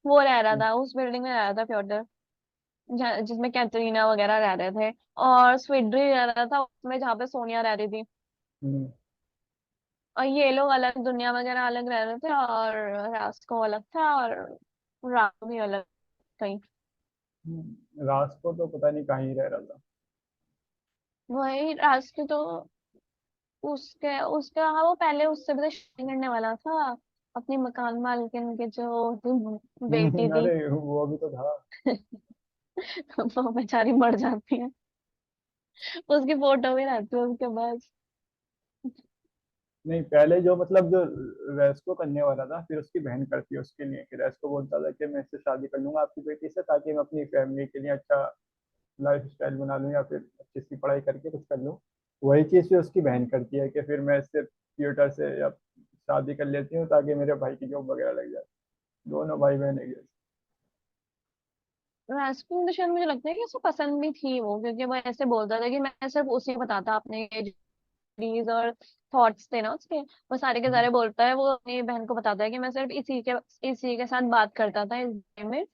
वो रह रहा था उस बिल्डिंग में, रह रहा था प्योटर, जिसमें कैटरीना वगैरह रह रहे थे, और स्वीड्री रह रहा था उसमें जहाँ पे सोनिया रह रही थी। हम्म, और ये लोग अलग, दुनिया वगैरह अलग रह रहे थे, और रास्को अलग था, और राम भी अलग कहीं। राज को तो पता नहीं कहाँ ही रह रहा था। वही रास्को तो, उसके उसका, हाँ वो पहले उससे भी तो शादी करने वाला था, अपनी मकान मालकिन के जो बेटी थी। अरे वो भी तो था। वो बेचारी मर जाती है, उसकी फोटो भी रहती है उसके पास। नहीं, पहले जो मतलब जो रेस्को करने वाला था, फिर उसकी बहन करती है उसके लिए, कि रेस्को बोलता था कि मैं इससे शादी कर लूंगा आपकी बेटी से, ताकि मैं अपनी फैमिली के लिए अच्छा लाइफ स्टाइल बना लूँ या फिर अच्छी सी पढ़ाई करके कुछ कर लूँ। वही चीज़ फिर उसकी बहन करती है कि फिर मैं इससे थिएटर से या शादी कर लेती हूँ ताकि मेरे भाई की जॉब वगैरह लग जाए। दोनों भाई बहन एक जैसे। रास्पुन तो शायद मुझे लगता है कि उसको पसंद भी थी वो, क्योंकि वो ऐसे बोलता था कि मैं सिर्फ उसी को बताता, अपने डीज और थॉट्स थे ना उसके, वो सारे के सारे बोलता है, वो अपनी बहन को बताता है कि मैं सिर्फ इसी के साथ बात करता था इस game में,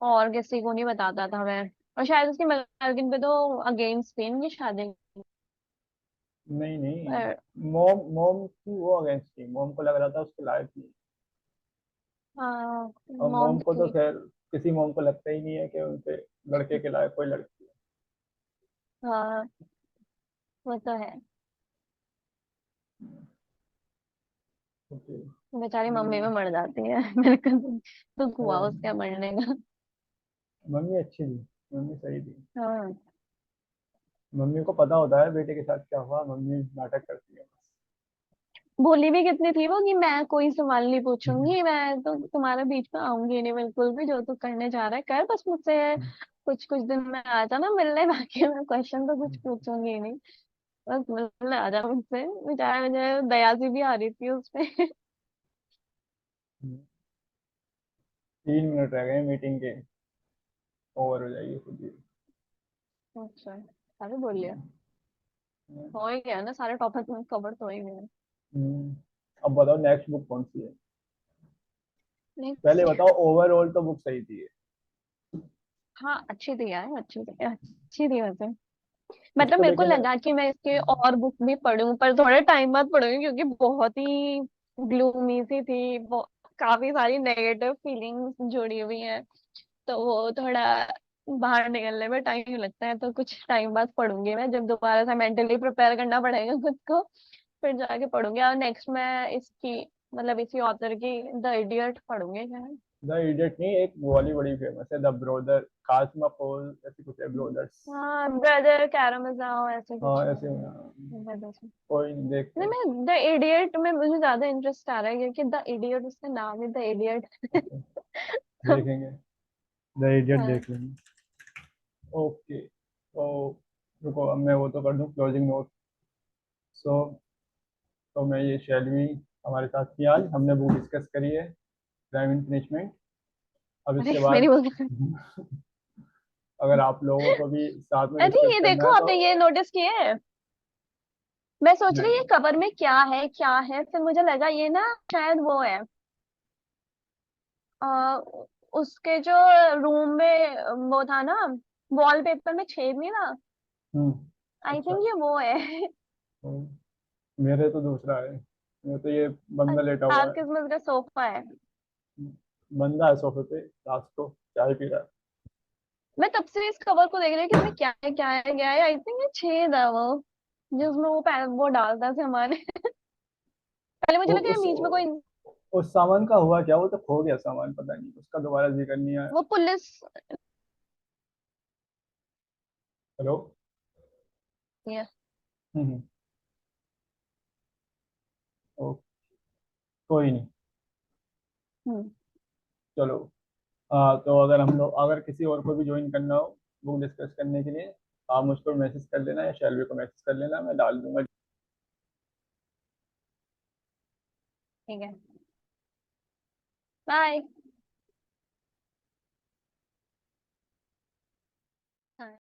और किसी को नहीं बताता था मैं। और शायद उसकी मर्गिन पे तो अगेंस्ट थी इनकी शादी। नहीं पर नहीं, मोम मोम की वो अगेंस्ट थी, मोम को लग रहा था उसके लायक नहीं। हाँ, और मॉम मोम को तो थी। खैर, किसी मोम को लगता ही नहीं है कि उनके लड़के के लायक कोई लड़की हाँ वो तो है। है। बेचारी मम्मी में मर जाती है। मेरे को तो दुख हुआ उसके मरने का। मम्मी अच्छी थी, मम्मी सही थी। हाँ, मम्मी को पता होता है बेटे के साथ क्या हुआ, मम्मी नाटक करती है बोली भी कितनी थी वो कि मैं कोई सवाल नहीं पूछूंगी, मैं तो तुम्हारे बीच में आऊंगी नहीं बिल्कुल भी, जो तू करने जा रहा है कर, बस मुझसे कुछ कुछ दिन में आ जाना मिलने, बाकी मैं क्वेश्चन तो कुछ पूछूंगी ही नहीं, बस मिलने आ जा मुझसे। बेचारा, मुझे दया सी भी आ रही थी उसपे। 3 मिनट रह गए मीटिंग के, ओवर हो जाएगी खुद ही। अच्छा, सारे बोल लिया, हम्म, हो ही गया ना, सारे टॉपिक में कवर तो हो ही गए। अब बताओ नेक्स्ट बुक कौन सी है? पहले नेक्स्ट। बताओ, ओवरऑल तो बुक सही थी। हाँ अच्छी थी यार, अच्छी थी वैसे। मतलब उसको मेरे को लेकिन लगा कि मैं इसके और बुक भी पढूं, पर थोड़े टाइम बाद पढ़ूंगी क्योंकि बहुत ही ग्लूमी सी थी वो, काफी सारी नेगेटिव फीलिंग्स जुड़ी हुई हैं, तो वो थोड़ा बाहर निकलने में टाइम लगता है, तो कुछ टाइम बाद पढ़ूंगी मैं, जब दोबारा से मेंटली प्रिपेयर करना पड़ेगा खुद को, फिर जाके पढ़ूंगी। और नेक्स्ट मैं इसकी, मतलब इसी ऑथर की द इडियट पढ़ूंगी शायद। द इडियट नहीं, एक वो वाली बड़ी फेमस है, द ब्रोदर कास्मापोल ऐसी कुछ है, ब्रोदर्स। हाँ ब्रदर कैरामजाओ ऐसे हाँ कुछ है। ऐसे। कोई नहीं, देखते नहीं, हैं। मैं द इडियट में मुझे ज्यादा इंटरेस्ट आ रहा है क्योंकि द इडियट, उसका नाम है द इडियट। ओके, देखेंगे, द इडियट हाँ। देख लेंगे। ओके, तो रुको, अब मैं वो तो कर दूं क्लोजिंग नोट। सो तो मैं ये शैलवी हमारे साथ थी, आज हमने बुक डिस्कस करी है, क्राइम एंड पनिशमेंट। अब अरे इसके मेरी बाद बोल। अगर आप लोगों को भी साथ में अरे डिस्कस ये करना देखो, है तो। आपने ये नोटिस किए है? मैं सोच रही नहीं। ये कवर में क्या है क्या है, फिर मुझे लगा ये ना शायद वो है, आ, उसके जो रूम में वो था ना, वॉलपेपर में छेद नहीं था, आई अच्छा। थिंक ये वो है। तो मेरे तो दूसरा है, मेरे तो ये बंदा लेटा हुआ है। आपके किस्मत का सोफा है। बंदा है सोफे पे, रात को चाय पी रहा है। मैं तब से इस कवर को देख रही हूँ कि इसमें क्या है क्या है क्या है, आई थिंक ये छेद है वो, जिसमें वो वो डालता है सामान। पहले मुझे वो लगा ये बीच में कोई, उस सामान का हुआ क्या, वो तो खो गया सामान, पता नहीं उसका दोबारा जिक्र नहीं आया। वो पुलिस। हेलो। ये हम्म। ओ, कोई नहीं, हम्म। चलो। तो अगर हम लोग, अगर किसी और को भी ज्वाइन करना हो बुक डिस्कस करने के लिए, आप मुझको मैसेज कर लेना या शैलवी को मैसेज कर लेना, मैं डाल दूंगा। ठीक है, बाय।